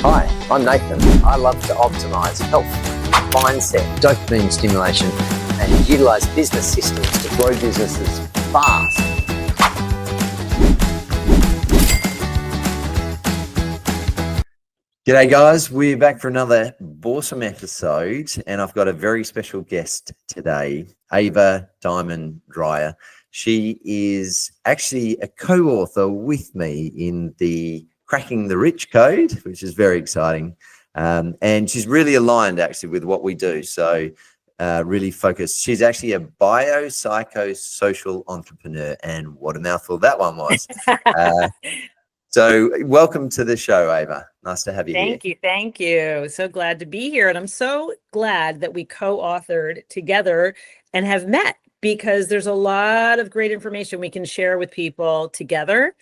Hi, I'm Nathan. I love to optimize health, mindset, dopamine stimulation, and utilize business systems to grow businesses fast. G'day guys, we're back for another awesome episode, and I've got a very special guest today, Ava Diamond-Dryer. She is actually a co-author with me in the Cracking the Rich Code, which is very exciting. And she's really aligned actually with what we do. So really focused. She's actually a biopsychosocial entrepreneur, and what a mouthful that one was. So welcome to the show, Ava. Nice to have you here. Thank you. So glad to be here. And I'm so glad that we co-authored together and have met, because there's a lot of great information we can share with people together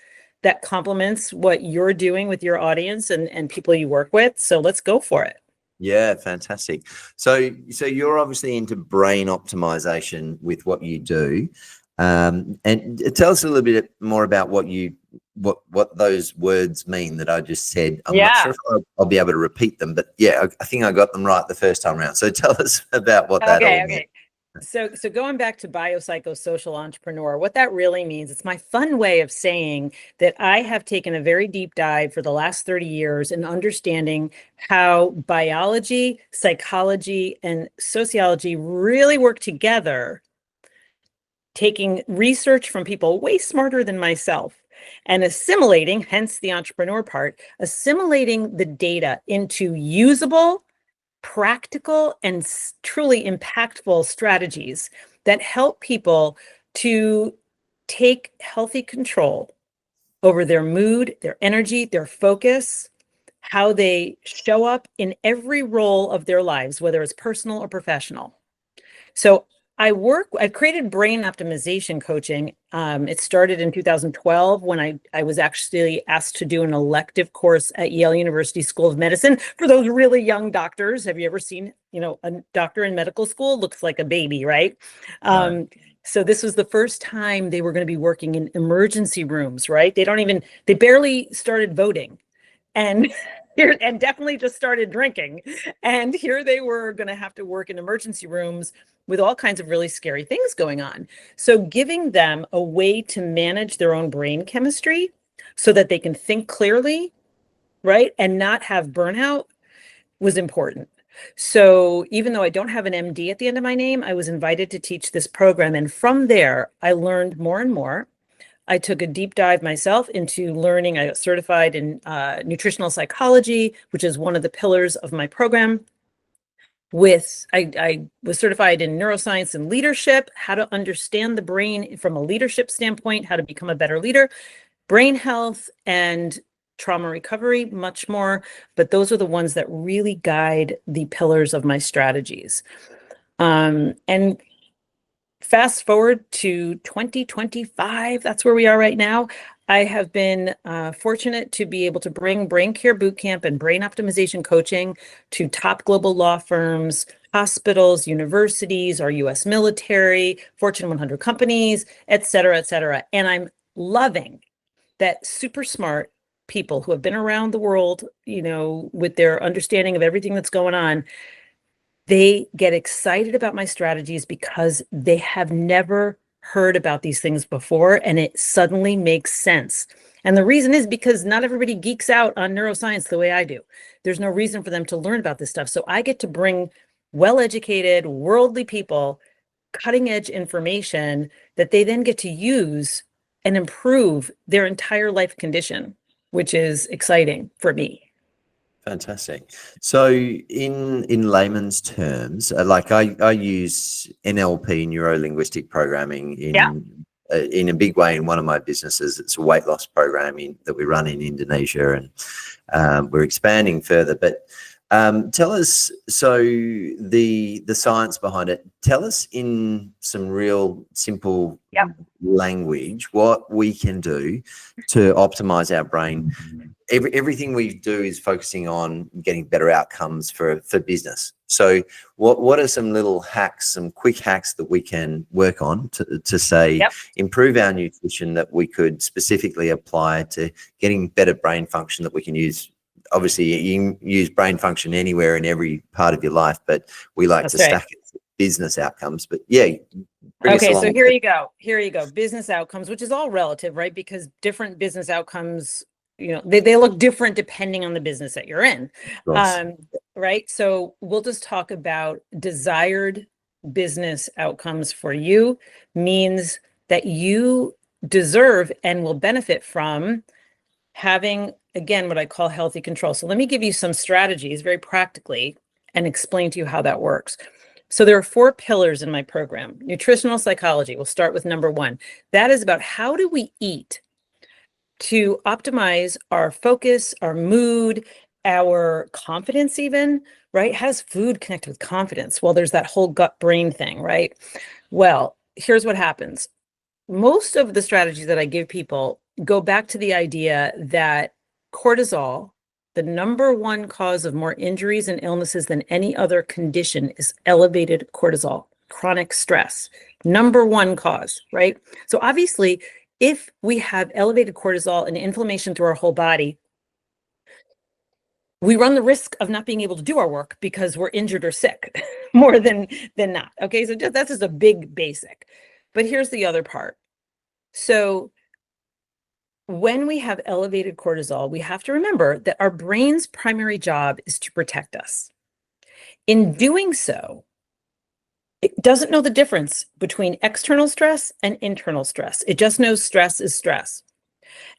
that complements what you're doing with your audience and people you work with. So let's go for it. Yeah, fantastic. So you're obviously into brain optimization with what you do. And tell us a little bit more about what those words mean that I just said. I'm not sure if I'll be able to repeat them, but yeah, I think I got them right the first time around. So tell us about what that all means. So going back to biopsychosocial entrepreneur, what that really means, it's my fun way of saying that I have taken a very deep dive for the last 30 years in understanding how biology, psychology, and sociology really work together, taking research from people way smarter than myself and assimilating, hence the entrepreneur part, assimilating the data into usable, practical, and truly impactful strategies that help people to take healthy control over their mood, their energy, their focus, how they show up in every role of their lives, whether it's personal or professional. So I've created brain optimization coaching. It started in 2012 when I was actually asked to do an elective course at Yale University School of Medicine for those really young doctors. Have you ever seen, a doctor in medical school? Looks like a baby, right? Right. So this was the first time they were going to be working in emergency rooms, right? They barely started voting. And definitely just started drinking. And here they were going to have to work in emergency rooms with all kinds of really scary things going on. So giving them a way to manage their own brain chemistry so that they can think clearly, right, and not have burnout was important. So even though I don't have an MD at the end of my name, I was invited to teach this program. And from there, I learned more and more. I took a deep dive myself into learning. I got certified in nutritional psychology, which is one of the pillars of my program. I was certified in neuroscience and leadership, how to understand the brain from a leadership standpoint, how to become a better leader, brain health, and trauma recovery, much more. But those are the ones that really guide the pillars of my strategies. And fast forward to 2025, that's where we are right now. I have been fortunate to be able to bring Brain Care Bootcamp and brain optimization coaching to top global law firms, hospitals, universities, our US military, Fortune 100 companies, et cetera, et cetera. And I'm loving that super smart people who have been around the world, with their understanding of everything that's going on, they get excited about my strategies because they have never heard about these things before, and it suddenly makes sense. And the reason is because not everybody geeks out on neuroscience the way I do. There's no reason for them to learn about this stuff. So I get to bring well-educated, worldly people, cutting-edge information that they then get to use and improve their entire life condition, which is exciting for me. Fantastic. So in layman's terms, like I use NLP, neuro-linguistic programming, in a big way in one of my businesses. It's a weight loss program that we run in Indonesia, and we're expanding further. But tell us, so the science behind it, tell us in some real simple language what we can do to optimize our brain. Everything we do is focusing on getting better outcomes for business. So what are some little hacks, some quick hacks that we can work on to say improve our nutrition that we could specifically apply to getting better brain function that we can use obviously you can use brain function anywhere in every part of your life, but we like to stack it to business outcomes. But yeah, bring us Okay, along. so here you go. Here you go. Business outcomes, which is all relative, right? Because different business outcomes, they look different depending on the business that you're in. Right? So we'll just talk about desired business outcomes for you means that you deserve and will benefit from having, again, what I call healthy control. So let me give you some strategies very practically and explain to you how that works. So there are 4 pillars in my program. Nutritional psychology. We'll start with number 1. That is about how do we eat to optimize our focus, our mood, our confidence even, right? How does food connect with confidence? Well, there's that whole gut brain thing, right? Well, here's what happens. Most of the strategies that I give people go back to the idea that cortisol, the number 1 cause of more injuries and illnesses than any other condition, is elevated cortisol, chronic stress. Number 1 cause, right? So obviously, if we have elevated cortisol and inflammation through our whole body, we run the risk of not being able to do our work because we're injured or sick more than not. Okay, so that's just a big basic. But here's the other part. So when we have elevated cortisol, we have to remember that our brain's primary job is to protect us. In doing so, it doesn't know the difference between external stress and internal stress. It just knows stress is stress.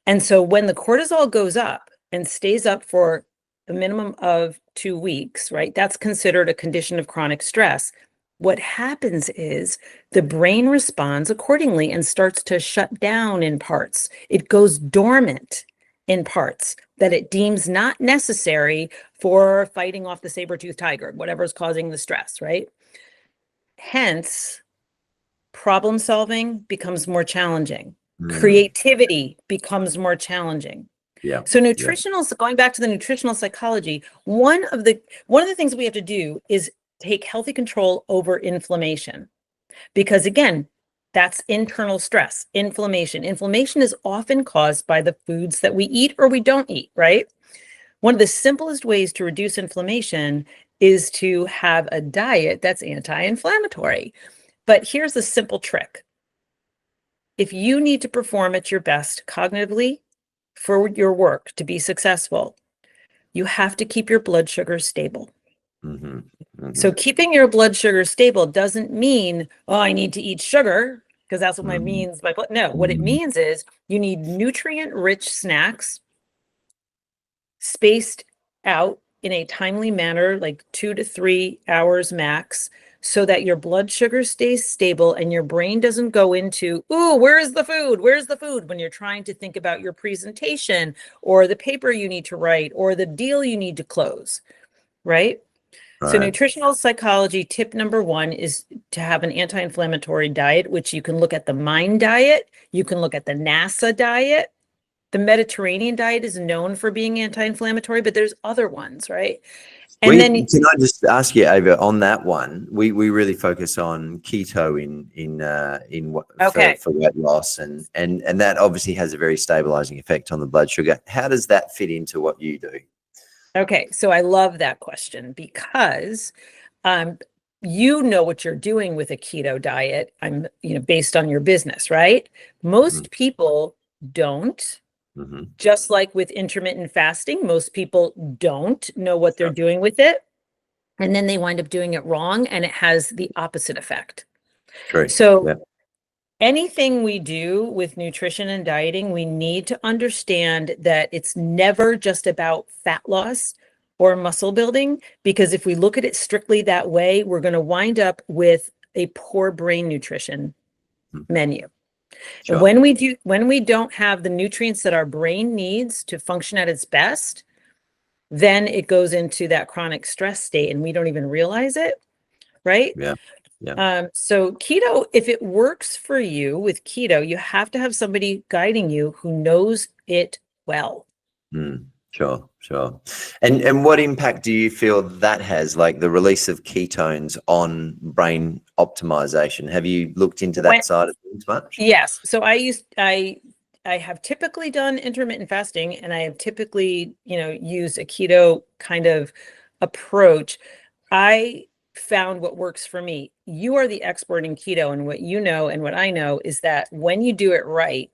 And so when the cortisol goes up and stays up for a minimum of 2 weeks, right, that's considered a condition of chronic stress. What happens is the brain responds accordingly and starts to shut down in parts. It goes dormant in parts that it deems not necessary for fighting off the saber-toothed tiger, whatever is causing the stress, right? Hence, problem solving becomes more challenging. Creativity becomes more challenging. Yeah. So going back to the nutritional psychology, one of the things we have to do is take healthy control over inflammation. Because again, that's internal stress, inflammation. Inflammation is often caused by the foods that we eat or we don't eat, right? One of the simplest ways to reduce inflammation is to have a diet that's anti-inflammatory. But here's a simple trick. If you need to perform at your best cognitively for your work to be successful, you have to keep your blood sugar stable. So keeping your blood sugar stable doesn't mean, oh, I need to eat sugar, because that's what means by blood. No, what it means is you need nutrient-rich snacks spaced out in a timely manner, like 2 to 3 hours max, so that your blood sugar stays stable and your brain doesn't go into, ooh, where's the food? Where's the food? When you're trying to think about your presentation or the paper you need to write or the deal you need to close, right? So nutritional psychology tip number 1 is to have an anti-inflammatory diet, which you can look at the MIND diet. You can look at the NASA diet. The Mediterranean diet is known for being anti-inflammatory, but there's other ones, right? And then can I just ask you, Ava, on that one? We really focus on keto for weight loss, and that obviously has a very stabilizing effect on the blood sugar. How does that fit into what you do? Okay, so I love that question because you know what you're doing with a keto diet. Based on your business, right? Most people don't. Just like with intermittent fasting, most people don't know what they're doing with it. And then they wind up doing it wrong, and it has the opposite effect. True. So anything we do with nutrition and dieting, we need to understand that it's never just about fat loss or muscle building, because if we look at it strictly that way, we're going to wind up with a poor brain nutrition menu. Sure. And when we don't have the nutrients that our brain needs to function at its best, then it goes into that chronic stress state and we don't even realize it, right? Yeah. So keto, if it works for you with keto, you have to have somebody guiding you who knows it well. Sure. And what impact do you feel that has, like the release of ketones on brain optimization? Have you looked into that side of things much? Yes. So I I have typically done intermittent fasting, and I have typically, used a keto kind of approach. I found what works for me. You are the expert in keto, and what you know and what I know is that when you do it right,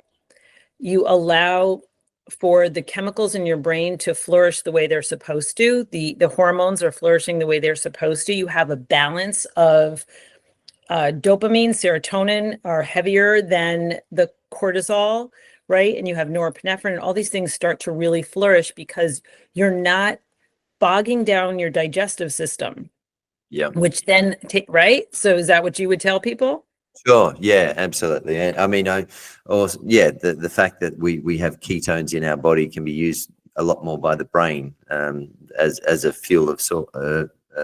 you allow for the chemicals in your brain to flourish the way they're supposed to. The hormones are flourishing the way they're supposed to. You have a balance of dopamine, serotonin are heavier than the cortisol, right? And you have norepinephrine, and all these things start to really flourish because you're not bogging down your digestive system. Yeah. Which then right? So is that what you would tell people? Sure. Yeah, absolutely. And I mean, the fact that we have ketones in our body can be used a lot more by the brain as a fuel of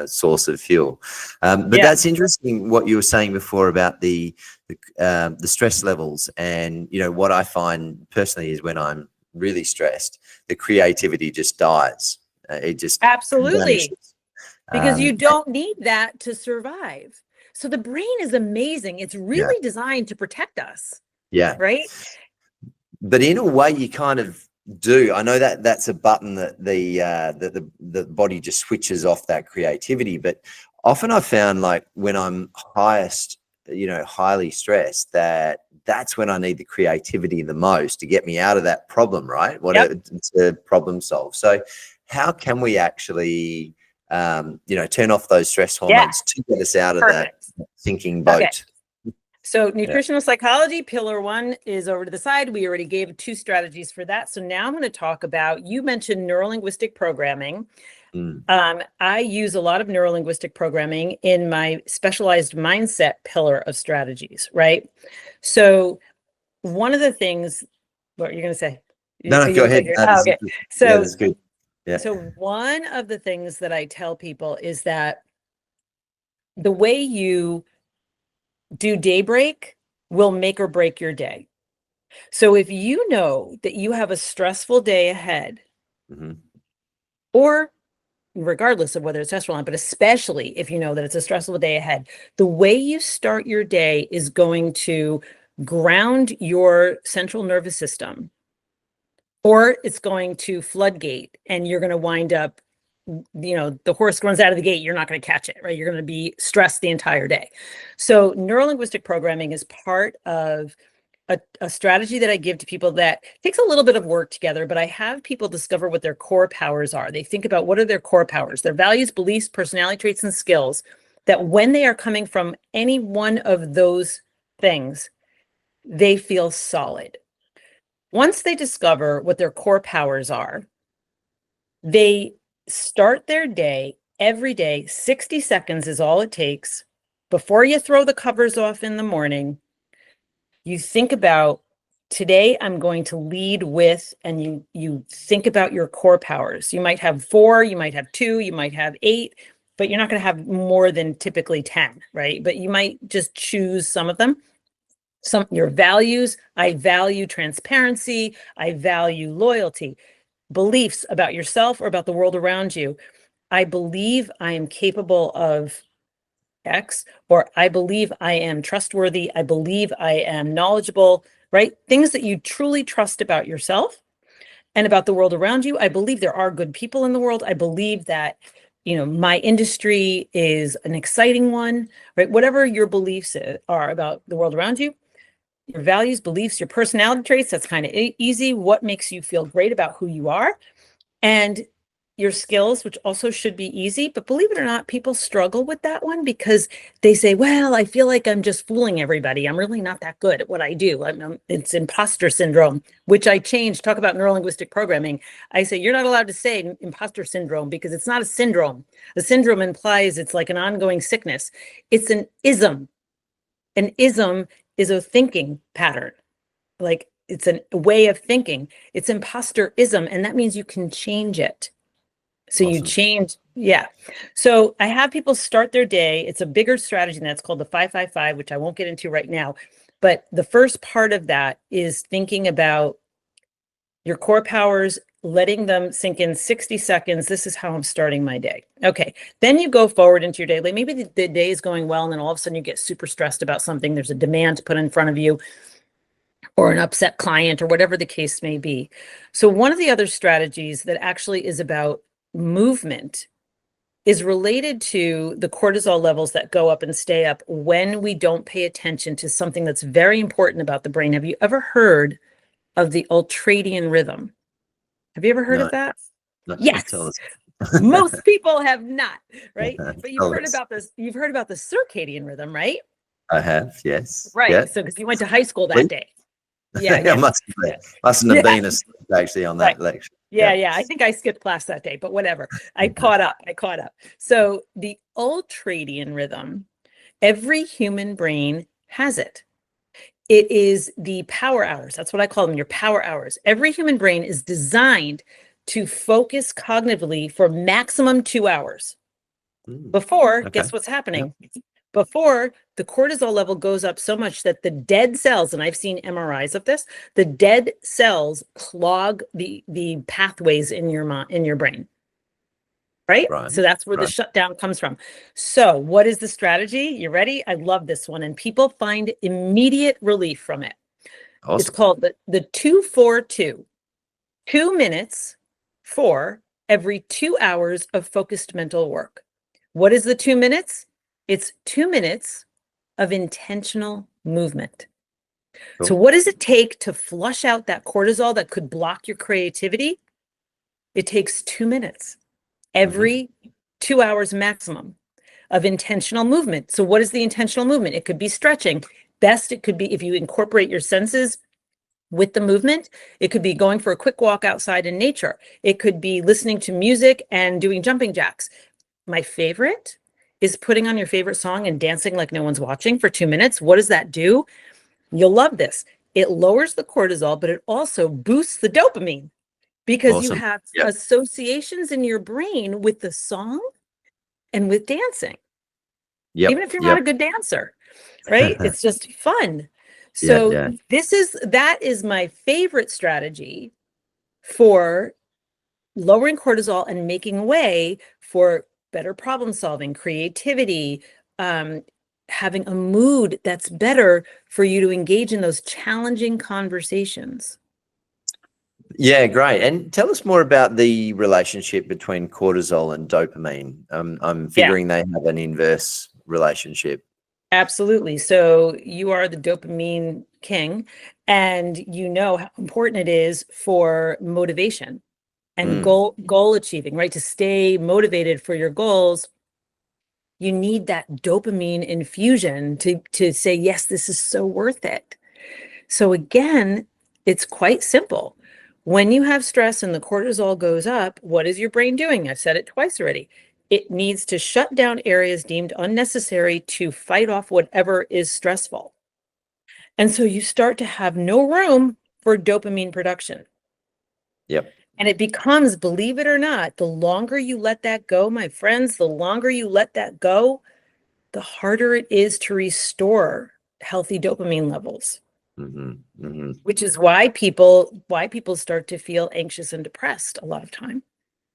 source of fuel. But that's interesting what you were saying before about the stress levels. And, what I find personally is when I'm really stressed, the creativity just dies. It just absolutely vanishes. Because you don't need that to survive. So the brain is amazing. It's really designed to protect us. Yeah. Right. But in a way, you kind of do. I know that that's a button that the body just switches off that creativity. But often I found, like, when I'm highly stressed, that's when I need the creativity the most to get me out of that problem, right? To problem solve. So how can we actually turn off those stress hormones to get us out of that thinking boat? Okay. So nutritional psychology, pillar 1 is over to the side. We already gave 2 strategies for that. So now I'm going to talk about, you mentioned neurolinguistic programming. I use a lot of neurolinguistic programming in my specialized mindset pillar of strategies, right? So one of the things, what are you going to say? No, go ahead. Okay. So that's good. Yeah. So one of the things that I tell people is that the way you do daybreak will make or break your day. So if you know that you have a stressful day ahead, or regardless of whether it's stressful or not, but especially if you know that it's a stressful day ahead, the way you start your day is going to ground your central nervous system, or it's going to floodgate, and you're going to wind up, the horse runs out of the gate, you're not going to catch it, right? You're going to be stressed the entire day. So neurolinguistic programming is part of a strategy that I give to people that takes a little bit of work together, but I have people discover what their core powers are. They think about what are their core powers, their values, beliefs, personality traits, and skills, that when they are coming from any one of those things, they feel solid. Once they discover what their core powers are, they start their day every day. 60 seconds is all it takes. Before you throw the covers off in the morning, you think about, today I'm going to lead with, and you think about your core powers. You might have 4, you might have 2, you might have 8, but you're not going to have more than typically 10, right? But you might just choose some of them. Your values: I value transparency, I value loyalty. Beliefs about yourself or about the world around you: I believe I am capable of X, or I believe I am trustworthy, I believe I am knowledgeable, right? Things that you truly trust about yourself and about the world around you. I believe there are good people in the world. I believe that, my industry is an exciting one, right? Whatever your beliefs are about the world around you, your values, beliefs, your personality traits, that's kind of easy. What makes you feel great about who you are? And your skills, which also should be easy. But believe it or not, people struggle with that one because they say, well, I feel like I'm just fooling everybody. I'm really not that good at what I do. It's imposter syndrome, which I changed. Talk about neurolinguistic programming. I say, you're not allowed to say imposter syndrome because it's not a syndrome. The syndrome implies it's like an ongoing sickness. It's an ism. An ism is a thinking pattern. Like, it's a way of thinking. It's imposterism, and that means you can change it. So you change, So I have people start their day. It's a bigger strategy, and that's called the 5-5-5, which I won't get into right now. But the first part of that is thinking about your core powers, letting them sink in. 60 seconds. This is how I'm starting my day. Okay. Then you go forward into your day. Like, maybe the day is going well, and then all of a sudden you get super stressed about something. There's a demand to put in front of you. or an upset client or whatever the case may be. So one of the other strategies that actually is about movement is related to the cortisol levels that go up and stay up when we don't pay attention to something that's very important about the brain. Have you ever heard of the ultradian rhythm? Have you ever heard No, of that? no, tell Yes. us. Most people have not, right? But you've Tell heard us. about this, you've heard about the circadian rhythm, right? I have, yes. Yeah. Right. So because you went to high school that day. Yeah, I yeah. mustn't have been asleep actually on Right. that lecture. Yeah. I think I skipped class that day, but whatever. I caught up. So the ultradian rhythm, every human brain has it. It is the power hours. That's what I call them, your power hours. Every human brain is designed to focus cognitively for maximum 2 hours. Before, Okay. guess what's happening? Before, the cortisol level goes up so much that the dead cells, and I've seen MRIs of this, the dead cells clog the pathways in your brain. Right? So that's where the shutdown comes from. So what is the strategy? You ready? I love this one. And people find immediate relief from it. Awesome. It's called the 2-4-2. 2 minutes for every 2 hours of focused mental work. What is the 2 minutes? It's 2 minutes of intentional movement. Cool. So what does it take to flush out that cortisol that could block your creativity? It takes 2 minutes. Every 2 hours maximum of intentional movement. So what is the intentional movement? It could be stretching. Best, it could be if you incorporate your senses with the movement. It could be going for a quick walk outside in nature. It could be listening to music and doing jumping jacks. My favorite is putting on your favorite song and dancing like no one's watching for 2 minutes. What does that do? You'll love this. It lowers the cortisol, but it also boosts the dopamine. Because you have associations in your brain with the song and with dancing. Even if you're not a good dancer, right? It's just fun. So that is my favorite strategy for lowering cortisol and making way for better problem solving, creativity, having a mood that's better for you to engage in those challenging conversations. Yeah, great. And tell us more about the relationship between cortisol and dopamine. I'm figuring they have an inverse relationship. Absolutely. So you are the dopamine king, and you know how important it is for motivation and goal achieving, right? To stay motivated for your goals, you need that dopamine infusion to say, yes, this is so worth it. So again, it's quite simple. When you have stress and the cortisol goes up, what is your brain doing? I've said it twice already. It needs to shut down areas deemed unnecessary to fight off whatever is stressful. And so you start to have no room for dopamine production. Yep. And it becomes, believe it or not, the longer you let that go, my friends, the longer you let that go, the harder it is to restore healthy dopamine levels. Which is why people start to feel anxious and depressed a lot of time.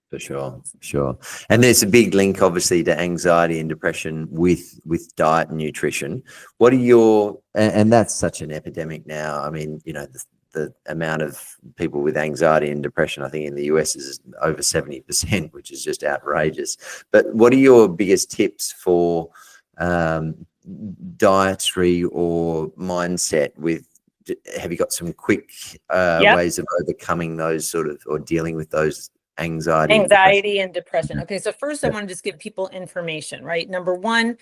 For sure. And there's a big link, obviously, to anxiety and depression with diet and nutrition. What are your, and that's such an epidemic now. I mean, you know, the amount of people with anxiety and depression, I think in the US is over 70%, which is just outrageous. But what are your biggest tips for dietary or mindset with, have you got some quick ways of overcoming those sort of, or dealing with those anxiety and depression? Okay, so first I want to just give people information, right? Number one,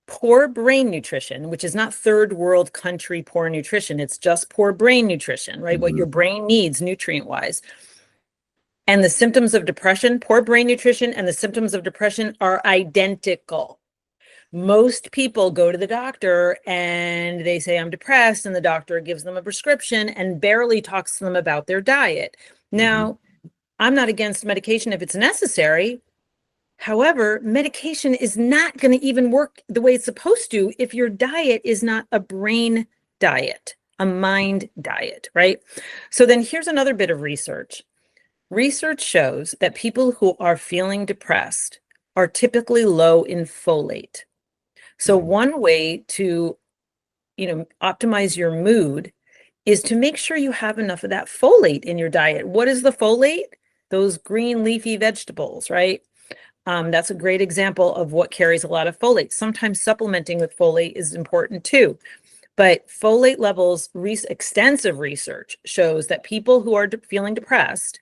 poor brain nutrition, which is not third world country poor nutrition. It's just poor brain nutrition, right? What your brain needs nutrient wise. And the symptoms of depression, poor brain nutrition and the symptoms of depression are identical. Most people go to the doctor and they say, I'm depressed, and the doctor gives them a prescription and barely talks to them about their diet. Now, I'm not against medication if it's necessary. However, medication is not going to even work the way it's supposed to if your diet is not a brain diet, a mind diet, right? So then here's another bit of research. Research shows that people who are feeling depressed are typically low in folate. So one way to, optimize your mood is to make sure you have enough of that folate in your diet. What is the folate? Those green leafy vegetables, right? That's a great example of what carries a lot of folate. Sometimes supplementing with folate is important too. But folate levels, extensive research shows that people who are feeling depressed,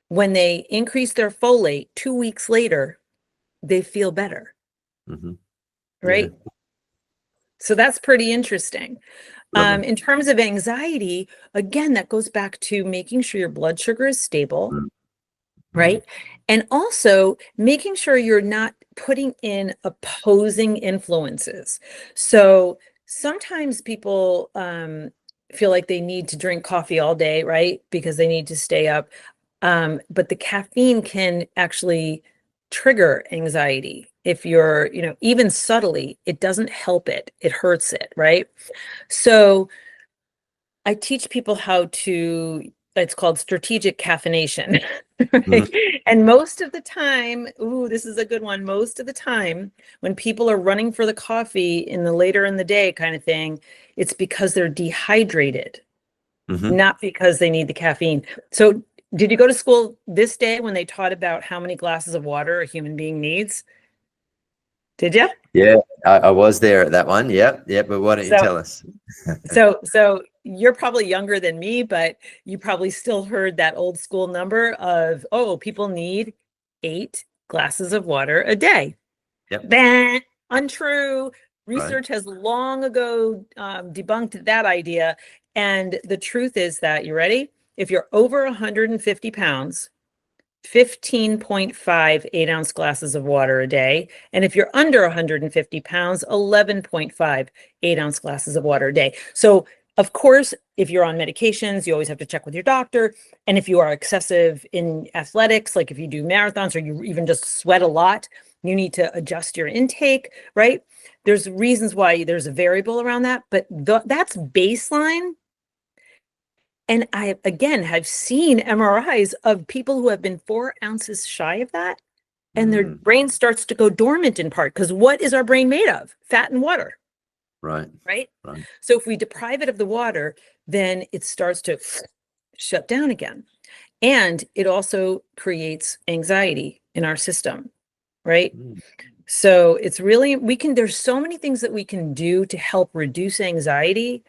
when they increase their folate 2 weeks later, they feel better. Mm-hmm. Right? Yeah. So that's pretty interesting. Lovely. In terms of anxiety, again, that goes back to making sure your blood sugar is stable, right? And also making sure you're not putting in opposing influences. So sometimes people feel like they need to drink coffee all day, right? Because they need to stay up. But the caffeine can actually trigger anxiety. If you're, even subtly, it doesn't help it, it hurts it, right? So I teach people how to, it's called strategic caffeination. Right? And most of the time, this is a good one. Most of the time, when people are running for the coffee in the later in the day kind of thing, it's because they're dehydrated, not because they need the caffeine. So did you go to school this day when they taught about how many glasses of water a human being needs? Did you? Yeah, I was there at that one. Yeah. But why don't you tell us? So you're probably younger than me, but you probably still heard that old school number of, people need 8 glasses of water a day. Yep. Bah, untrue. Research Right. has long ago debunked that idea. And the truth is that, you ready? If you're over 150 pounds, 15.5 8-ounce glasses of water a day. And if you're under 150 pounds, 11.5 8-ounce glasses of water a day. So, of course, if you're on medications, you always have to check with your doctor. And if you are excessive in athletics, like if you do marathons or you even just sweat a lot, you need to adjust your intake, right? There's reasons why there's a variable around that, but that's baseline. And I, again, have seen MRIs of people who have been 4 ounces shy of that, and their brain starts to go dormant in part. Because what is our brain made of? Fat and water. Right. So if we deprive it of the water, then it starts to shut down again. And it also creates anxiety in our system, right? So it's really, there's so many things that we can do to help reduce anxiety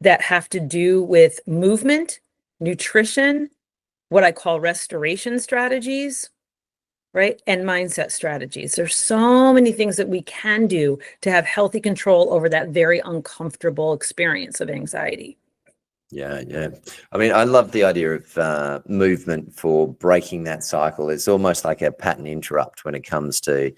that have to do with movement, nutrition, what I call restoration strategies, right? And mindset strategies. There's so many things that we can do to have healthy control over that very uncomfortable experience of anxiety. Yeah. I mean, I love the idea of movement for breaking that cycle. It's almost like a pattern interrupt when it comes to,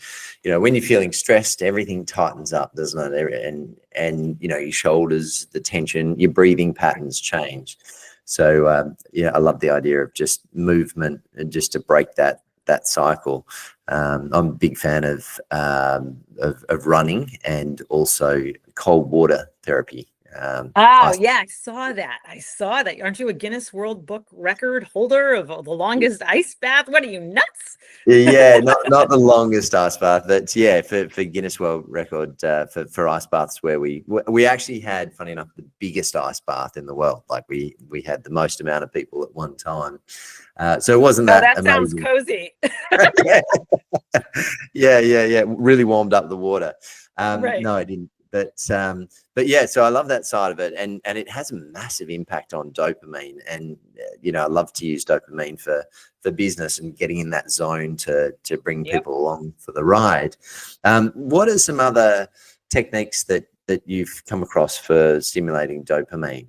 when you're feeling stressed, everything tightens up, doesn't it? And your shoulders, the tension, your breathing patterns change. So I love the idea of just movement and just to break that cycle. I'm a big fan of running and also cold water therapy. Yeah, I saw that. Aren't you a Guinness World Book record holder of the longest ice bath? What are you, nuts? Yeah, not the longest ice bath, but yeah, for Guinness World Record for ice baths, where we actually had, funny enough, the biggest ice bath in the world. Like we had the most amount of people at one time. So it wasn't that amazing. Sounds cozy. Yeah. Really warmed up the water. Right. No, it didn't. But yeah, so I love that side of it, and it has a massive impact on dopamine, and I love to use dopamine for business and getting in that zone to bring people along for the ride. What are some other techniques that you've come across for stimulating dopamine?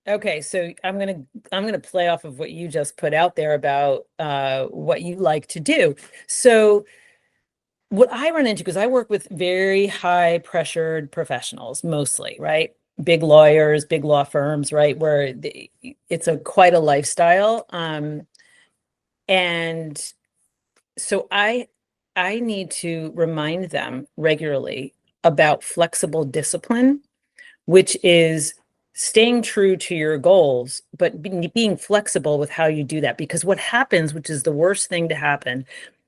Okay, so I'm gonna play off of what you just put out there about what you like to do. So what I run into, because I work with very high pressured professionals mostly, right? Big lawyers, big law firms, right? Where it's quite a lifestyle. And so I need to remind them regularly about flexible discipline, which is staying true to your goals, but being flexible with how you do that. Because what happens, which is the worst thing to happen,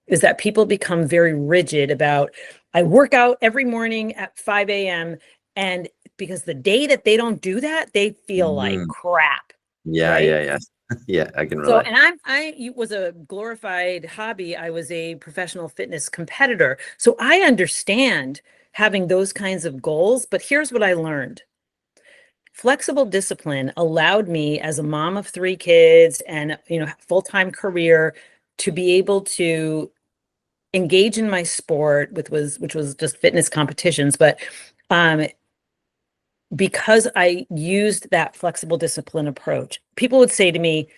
is that people become very rigid about, I work out every morning at 5 a.m. And because the day that they don't do that, they feel like crap. Yeah, right? yeah. Yeah, I can So, relate. and I was a glorified hobby. I was a professional fitness competitor. So I understand having those kinds of goals, but here's what I learned. Flexible discipline allowed me as a mom of 3 kids and, full-time career to be able to engage in my sport, which was just fitness competitions. But because I used that flexible discipline approach, people would say to me,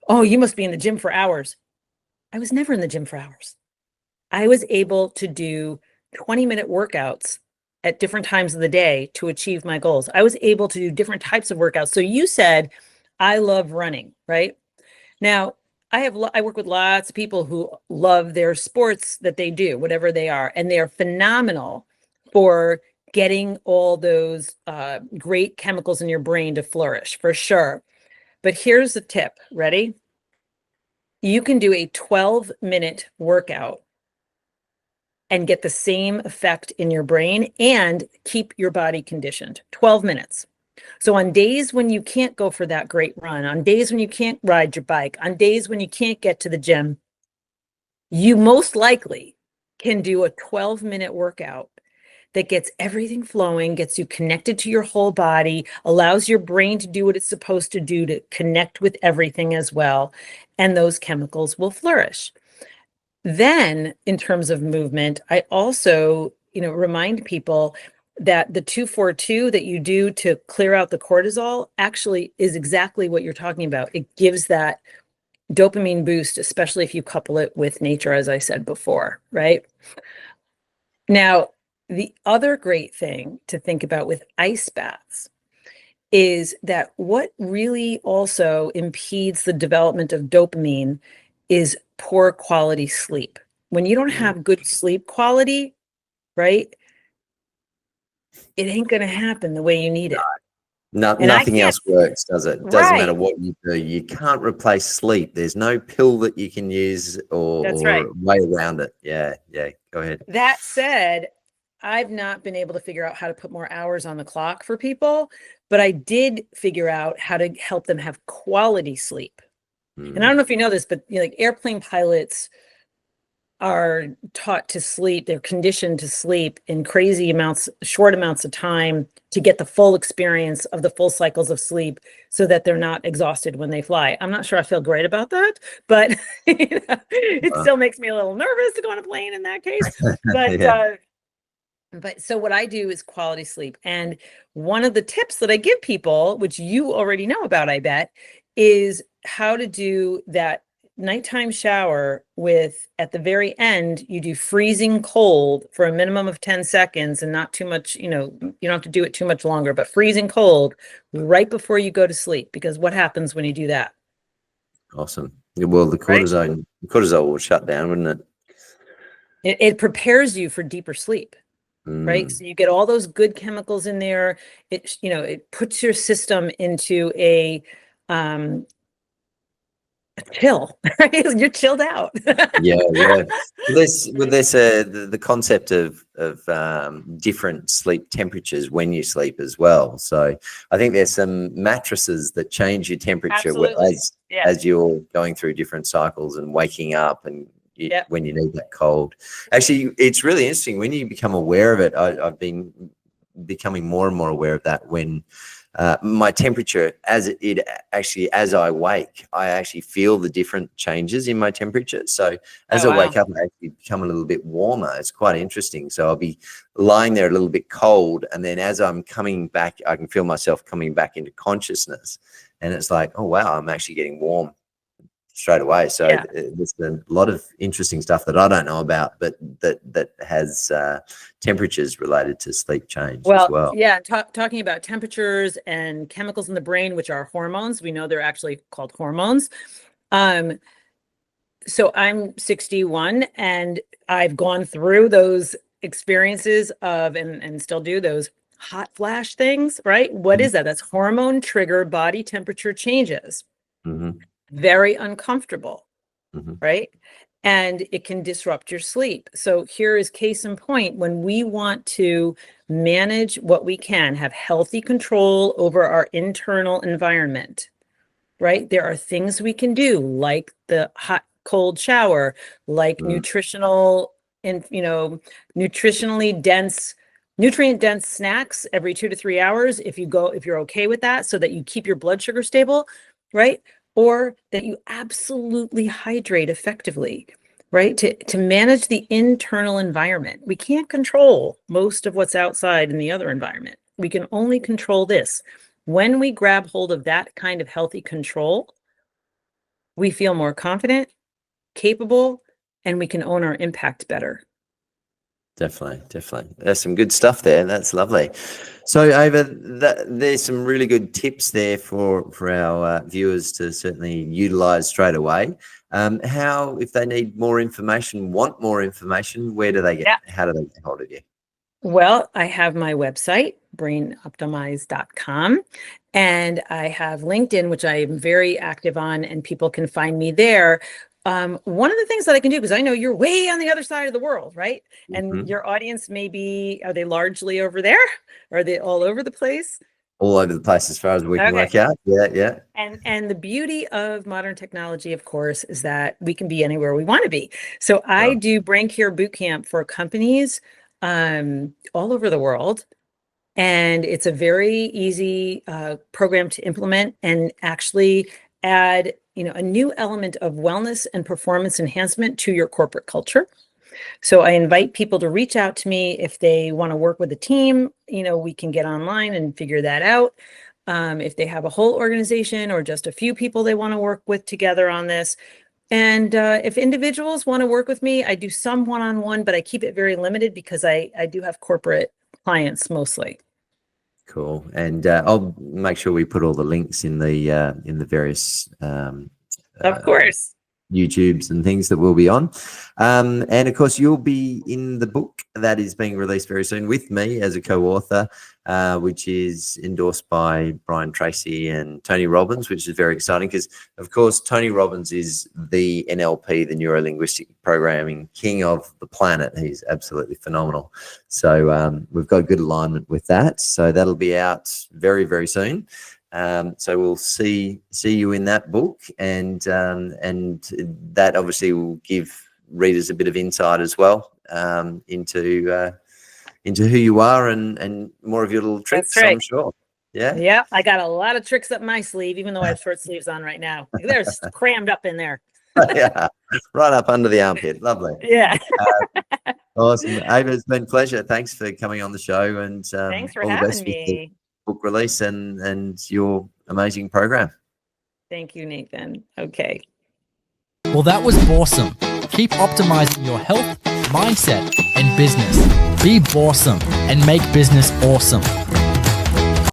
"Oh, you must be in the gym for hours." I was never in the gym for hours. I was able to do 20-minute workouts at different times of the day to achieve my goals. I was able to do different types of workouts. So you said, I love running, right? Now, I work with lots of people who love their sports that they do, whatever they are, and they are phenomenal for getting all those great chemicals in your brain to flourish, for sure. But here's the tip. Ready? You can do a 12-minute workout and get the same effect in your brain and keep your body conditioned. 12 minutes. So on days when you can't go for that great run, on days when you can't ride your bike, on days when you can't get to the gym, you most likely can do a 12-minute workout that gets everything flowing, gets you connected to your whole body, allows your brain to do what it's supposed to do to connect with everything as well, and those chemicals will flourish. Then, in terms of movement, I also, remind people that the 2-4-2 that you do to clear out the cortisol actually is exactly what you're talking about. It gives that dopamine boost, especially if you couple it with nature, as I said before, right? Now, the other great thing to think about with ice baths is that what really also impedes the development of dopamine is poor quality sleep. When you don't have good sleep quality, right, it ain't going to happen the way you need it. And I Nothing can't, else works, does it? Doesn't matter right. what you do. You can't replace sleep. There's no pill that you can use That's right. or way around it. Yeah, go ahead. That said, I've not been able to figure out how to put more hours on the clock for people, but I did figure out how to help them have quality sleep. And I don't know if you know this, but like airplane pilots are taught to sleep, they're conditioned to sleep in crazy amounts, short amounts of time to get the full experience of the full cycles of sleep so that they're not exhausted when they fly. I'm not sure I feel great about that, but it still makes me a little nervous to go on a plane in that case. But Yeah. but so what I do is quality sleep. And one of the tips that I give people, which you already know about, I bet, is how to do that nighttime shower with, at the very end, you do freezing cold for a minimum of 10 seconds and not too much, you don't have to do it too much longer, but freezing cold right before you go to sleep. Because what happens when you do that? Awesome. Well, the Right? cortisol will shut down, wouldn't it? It prepares you for deeper sleep. Right? So you get all those good chemicals in there. It puts your system into a chill, right? You're chilled out. Yeah. With this the concept of different sleep temperatures when you sleep as well. So I think there's some mattresses that change your temperature Absolutely. Yeah. as you're going through different cycles and waking up and Yep. when you need that cold. Actually, it's really interesting when you become aware of it. I've been becoming more and more aware of that when my temperature, as I wake, I actually feel the different changes in my temperature. So as Oh, I wake wow. up, I actually become a little bit warmer. It's quite interesting. So I'll be lying there a little bit cold, and then as I'm coming back, I can feel myself coming back into consciousness, and it's like, oh wow, I'm actually getting warm straight away. So Yeah. there's a lot of interesting stuff that I don't know about, but that has temperatures related to sleep change as Well, well. yeah, talking about temperatures and chemicals in the brain, which are hormones. We know they're actually called hormones. So I'm 61 and I've gone through those experiences of and still do those hot flash things, right? What is that? That's hormone trigger body temperature changes. Mm-hmm. Very uncomfortable, Mm-hmm. right? and it can disrupt your sleep. So here is case in point, when we want to manage what we can, have healthy control over our internal environment, right? There are things we can do, like the hot, cold shower, like nutritional and, nutritionally dense, nutrient dense snacks every 2 to 3 hours. If you're okay with that, so that you keep your blood sugar stable, right? Or that you absolutely hydrate effectively, right? To manage the internal environment. We can't control most of what's outside in the other environment. We can only control this. When we grab hold of that kind of healthy control, we feel more confident, capable, and we can own our impact better. Definitely. There's some good stuff there. That's lovely. So, Ava, there's some really good tips there for our viewers to certainly utilize straight away. How, if they need more information, want more information, where do they get? How do they get hold of you? Well, I have my website, brainoptimize.com, and I have LinkedIn, which I am very active on, and people can find me there. One of the things that I can do, because I know you're way on the other side of the world, right? And your audience are they largely over there? Or are they all over the place? All over the place as far as we can work out. Yeah. And the beauty of modern technology, of course, is that we can be anywhere we want to be. So I do Brain Care Bootcamp for companies all over the world. And it's a very easy program to implement and actually add, a new element of wellness and performance enhancement to your corporate culture. So I invite people to reach out to me if they want to work with a team. We can get online and figure that out. If they have a whole organization or just a few people they want to work with together on this. And if individuals want to work with me, I do some one-on-one, but I keep it very limited because I do have corporate clients mostly. Cool. And I'll make sure we put all the links in the various of course, YouTubes and things that we'll be on. And of course, you'll be in the book that is being released very soon with me as a co-author, which is endorsed by Brian Tracy and Tony Robbins, which is very exciting because, of course, Tony Robbins is the NLP, the neuro-linguistic programming king of the planet. He's absolutely phenomenal. So we've got a good alignment with that. So that'll be out very, very soon. So we'll see you in that book, and that obviously will give readers a bit of insight as well into who you are and more of your little tricks. That's right. I'm sure. Yeah. Yeah, I got a lot of tricks up my sleeve, even though I have short sleeves on right now. They're crammed up in there. Yeah, right up under the armpit. Lovely. Yeah. Awesome, Ava. It's been a pleasure. Thanks for coming on the show, and thanks for having me. Book release and your amazing program. Thank you, Nathan. Okay. Well, that was awesome. Keep optimizing your health, mindset, and business. Be awesome and make business awesome.